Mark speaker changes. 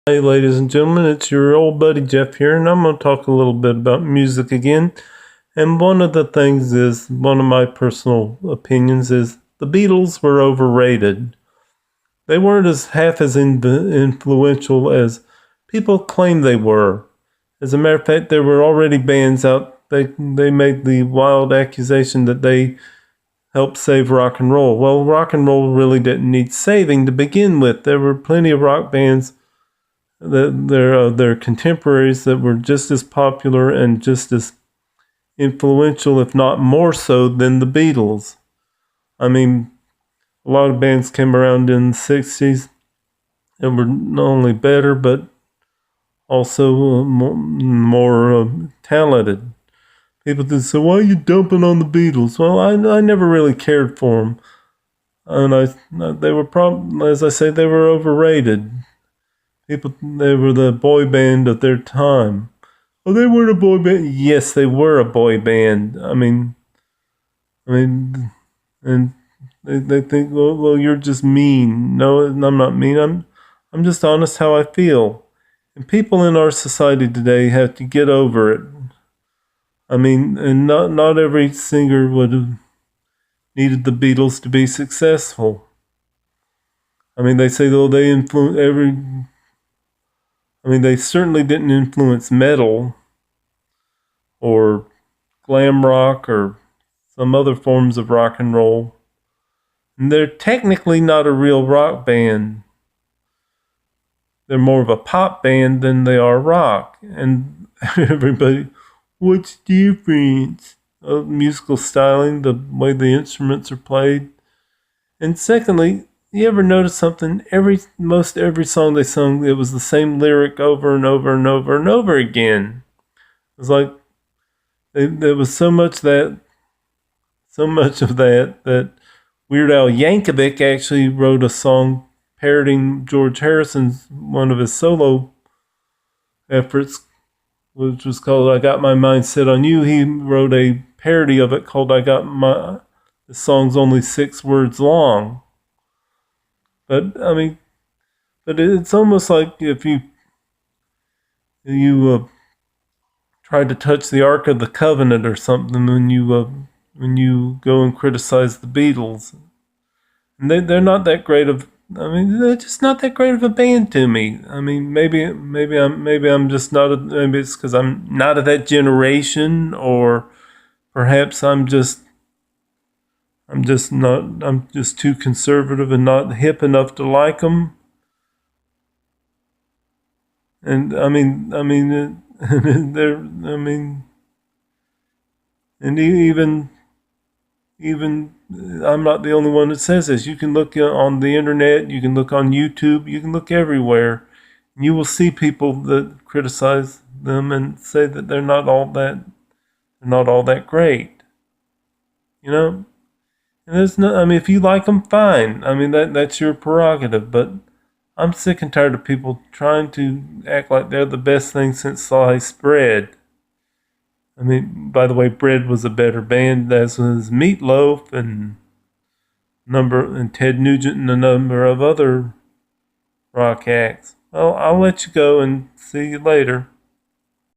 Speaker 1: Hey, ladies and gentlemen, it's your old buddy Jeff here, and I'm going to talk a little bit about music again. And one of the things is, one of my personal opinions is, the Beatles were overrated. They weren't as half as influential as people claim they were. As a matter of fact, there were already bands out. They made the wild accusation that they helped save rock and roll. Well, rock and roll really didn't need saving to begin with. There were plenty of rock bands their contemporaries that were just as popular and just as influential, if not more so, than the Beatles. I mean, a lot of bands came around in the 60s and were not only better, but also more talented. People just say, why are you dumping on the Beatles? Well, I never really cared for them. And they were as I say, they were overrated. They were the boy band of their time. Oh, they weren't a boy band. Yes, they were a boy band. And they think, well, you're just mean. No, I'm not mean. I'm just honest how I feel. And people in our society today have to get over it. And not every singer would have needed the Beatles to be successful. They say, though, they certainly didn't influence metal or glam rock or some other forms of rock and roll. And they're technically not a real rock band. They're more of a pop band than they are rock. And everybody, what's the difference? Musical styling, the way the instruments are played. And secondly, you ever notice something? Most every song they sung, it was the same lyric over and over and over and over again. It was like there was so much of that Weird Al Yankovic actually wrote a song parodying George Harrison's one of his solo efforts, which was called "I Got My Mind Set on You." He wrote a parody of it called The song's only 6 words long. But it's almost like if you tried to touch the Ark of the Covenant or something when you go and criticize the Beatles. And they're not that great of. They're just not that great of a band to me. Maybe I'm just not. Maybe it's because I'm not of that generation, or perhaps I'm just not. I'm just too conservative and not hip enough to like them. And they're. And even I'm not the only one that says this. You can look on the internet, you can look on YouTube, you can look everywhere, and you will see people that criticize them and say that they're not all that great. You know, and there's no. If you like them, fine. That's your prerogative. But I'm sick and tired of people trying to act like they're the best thing since sliced bread. By the way, Bread was a better band, as was Meatloaf and Ted Nugent and a number of other rock acts. Well, I'll let you go and see you later.